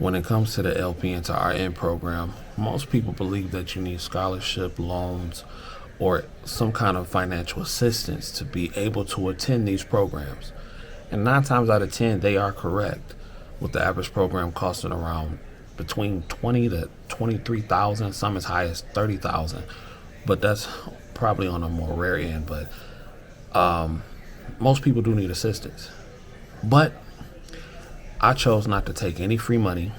When it comes to the LPN to RN program, most people believe that you need scholarship, loans, or some kind of financial assistance to be able to attend these programs. And 9 times out of 10, they are correct, with the average program costing around between 20 to 23,000, some as high as 30,000. But that's probably on a more rare end. But most people do need assistance. But I chose not to take any free money.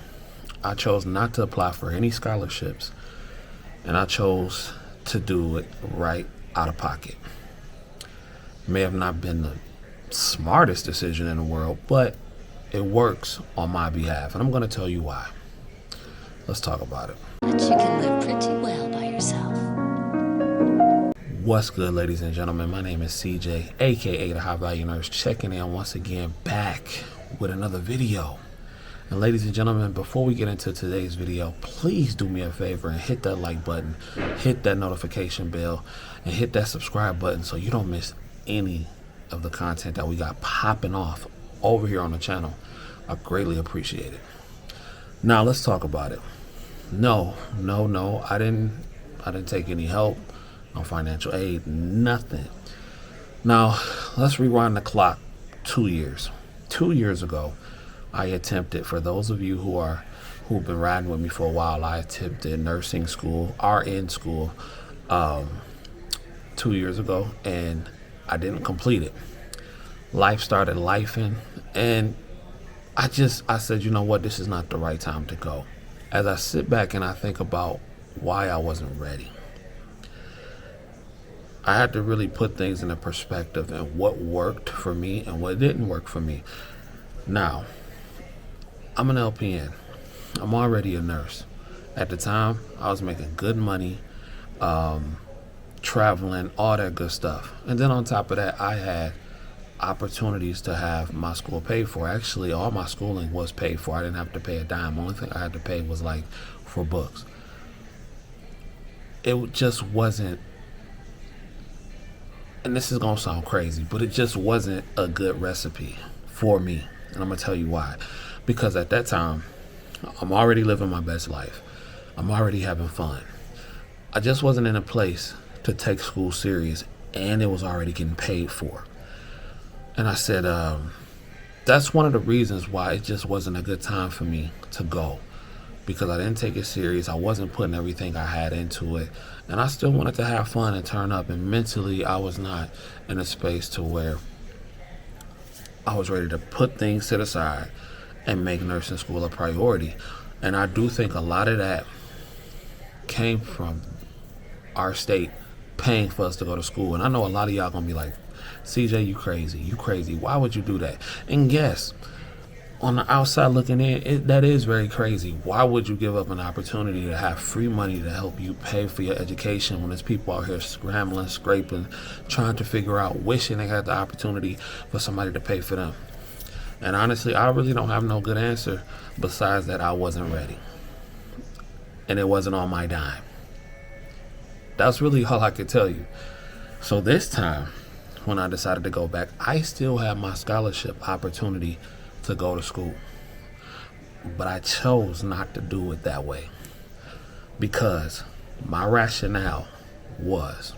I chose not to apply for any scholarships. And I chose to do it right out of pocket. May have not been the smartest decision in the world, but it works on my behalf. And I'm going to tell you why. Let's talk about it. But you can live pretty well by yourself. What's good, ladies and gentlemen? My name is CJ, aka the High Value Nurse, checking in once again back with another video. And ladies and gentlemen, before we get into today's video, please do me a favor and hit that like button, hit that notification bell, and hit that subscribe button so you don't miss any of the content that we got popping off over here on the channel. I greatly appreciate it. Now let's talk about it. No, I didn't take any help, no financial aid, nothing. Now let's rewind the clock 2 years. 2 years ago, I attempted, for those of you who've been riding with me for a while, I attempted nursing school, RN school, 2 years ago, and I didn't complete it. Life started lifing, and I said, you know what, this is not the right time to go. As I sit back and I think about why I wasn't ready, I had to really put things in a perspective and what worked for me and what didn't work for me. Now, I'm an LPN. I'm already a nurse. At the time, I was making good money, traveling, all that good stuff. And then on top of that, I had opportunities to have my school paid for. Actually, all my schooling was paid for. I didn't have to pay a dime. Only thing I had to pay was like for books. It just wasn't, and this is gonna sound crazy, but it just wasn't a good recipe for me. And I'm gonna tell you why. Because at that time, I'm already living my best life. I'm already having fun. I just wasn't in a place to take school serious, and it was already getting paid for. And I said, that's one of the reasons why it just wasn't a good time for me to go, because I didn't take it serious. I wasn't putting everything I had into it, and I still wanted to have fun and turn up. And mentally, I was not in a space to where I was ready to put things to the side and make nursing school a priority. And I do think a lot of that came from our state paying for us to go to school. And I know a lot of y'all gonna be like, CJ, you crazy. Why would you do that? And yes, on the outside looking in, that is very crazy. Why would you give up an opportunity to have free money to help you pay for your education when there's people out here scrambling, scraping, trying to figure out, wishing they had the opportunity for somebody to pay for them? And honestly, I really don't have no good answer besides that I wasn't ready. And it wasn't on my dime. That's really all I could tell you. So this time, when I decided to go back, I still had my scholarship opportunity to go to school. But I chose not to do it that way, because my rationale was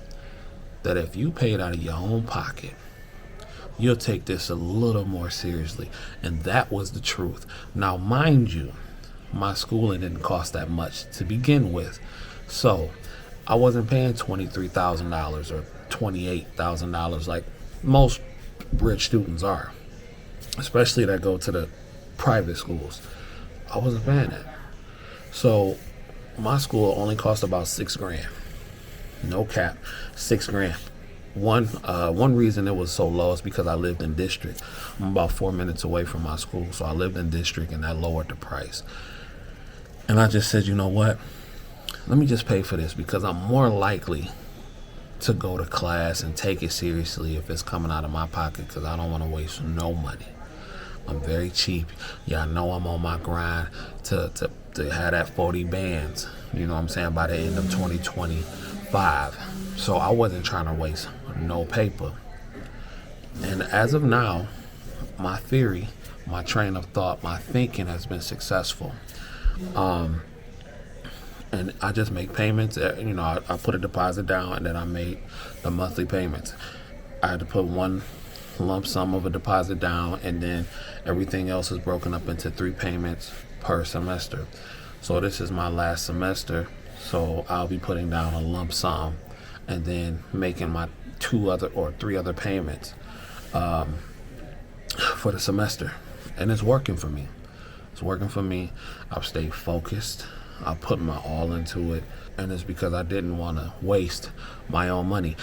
that if you paid out of your own pocket, you'll take this a little more seriously. And that was the truth. Now, mind you, my schooling didn't cost that much to begin with. So I wasn't paying $23,000 or $28,000 like most rich students are, especially that go to the private schools. I wasn't paying that. So my school only cost about $6,000. No cap, $6,000. One reason it was so low is because I lived in district. I'm about 4 minutes away from my school, so I lived in district, and that lowered the price. And I just said, you know what? Let me just pay for this, because I'm more likely to go to class and take it seriously if it's coming out of my pocket, because I don't want to waste no money. I'm very cheap. Yeah, I know I'm on my grind to have that 40 bands, you know what I'm saying, by the end of 2025. So I wasn't trying to waste no paper. And as of now, my theory, my train of thought, my thinking has been successful. And I just make payments. I put a deposit down, and then I made the monthly payments. I had to put one lump sum of a deposit down, and then everything else is broken up into 3 payments per semester. So this is my last semester, so I'll be putting down a lump sum and then making my 3 other payments for the semester. And it's working for me. It's working for me. I've stayed focused. I put my all into it, and it's because I didn't want to waste my own money.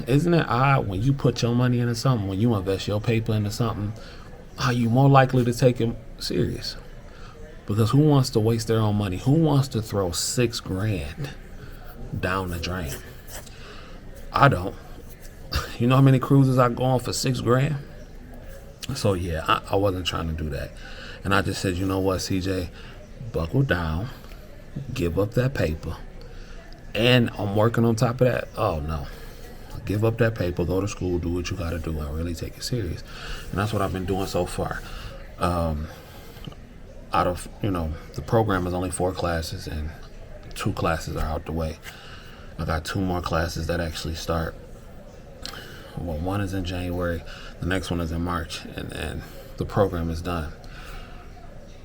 Isn't it odd when you put your money into something, when you invest your paper into something, are you more likely to take it serious? Because who wants to waste their own money? Who wants to throw $6,000 down the drain? I don't. You know how many cruises I go on for $6,000? So yeah, I wasn't trying to do that. And I just said, you know what, CJ, buckle down, give up that paper. And I'm working on top of that. Oh no. Give up that paper, go to school, do what you got to do, and really take it serious. And that's what I've been doing so far. The program is only 4 classes, and 2 classes are out the way. I got 2 more classes that actually start. Well, one is in January, the next one is in March, and the program is done.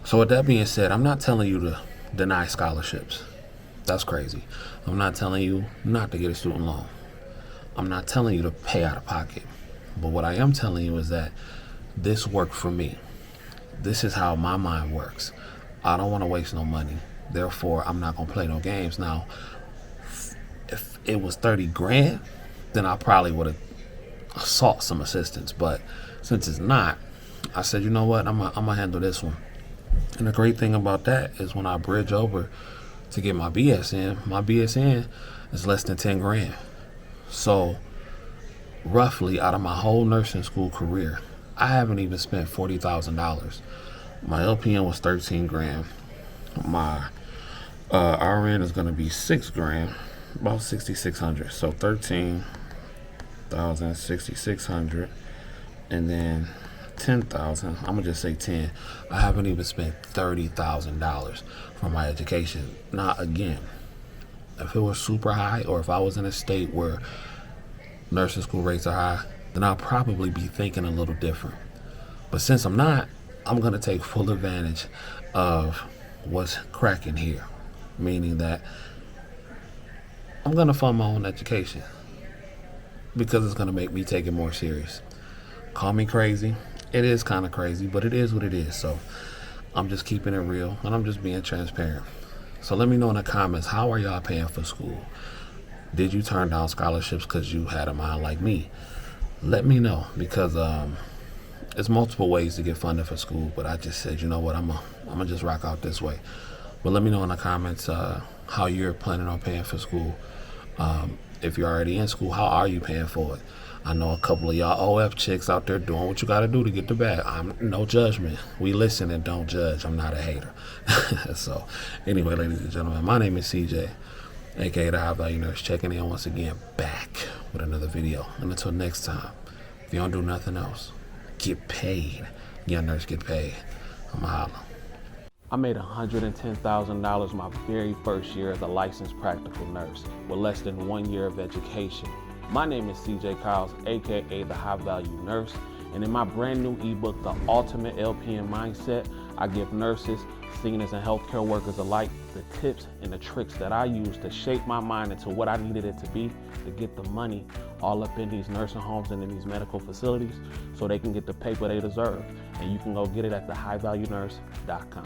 So with that being said, I'm not telling you to deny scholarships. That's crazy. I'm not telling you not to get a student loan. I'm not telling you to pay out of pocket. But what I am telling you is that this worked for me. This is how my mind works. I don't want to waste no money. Therefore, I'm not going to play no games. Now, if it was $30,000, then I probably would have sought some assistance. But since it's not, I said, you know what? I'm gonna handle this one. And the great thing about that is when I bridge over to get my BSN is less than $10,000. So roughly out of my whole nursing school career, I haven't even spent $40,000. My LPN was $13,000. My RN is going to be $6,000, about $6,600. So $13,000, $6,600, and then $10,000. I'm gonna just say 10. I haven't even spent $30,000 for my education. Now again, if it was super high, or if I was in a state where nursing school rates are high, then I'll probably be thinking a little different. But since I'm not, I'm gonna take full advantage of what's cracking here, meaning that I'm gonna fund my own education because it's gonna make me take it more serious. Call me crazy. It is kind of crazy, but it is what it is. So I'm just keeping it real, and I'm just being transparent. So let me know in the comments, how are y'all paying for school? Did you turn down scholarships because you had a mind like me? Let me know, because there's multiple ways to get funded for school, but I just said, you know what, I'm gonna just rock out this way. But let me know in the comments how you're planning on paying for school. If you're already in school, how are you paying for it? I know a couple of y'all OF chicks out there doing what you got to do to get the bag. I'm no judgment. We listen and don't judge. I'm not a hater. So anyway, ladies and gentlemen, my name is CJ, aka the High Value Nurse, checking in once again, back with another video. And until next time, if you don't do nothing else, get paid. Young nurse, get paid. I'm a holla. I made $110,000 my very first year as a licensed practical nurse with less than 1 year of education. My name is CJ Kyles, aka the High Value Nurse, and in my brand new ebook, The Ultimate LPN Mindset, I give nurses, seniors, and healthcare workers alike the tips and the tricks that I use to shape my mind into what I needed it to be to get the money all up in these nursing homes and in these medical facilities so they can get the paper they deserve. And you can go get it at thehighvaluenurse.com.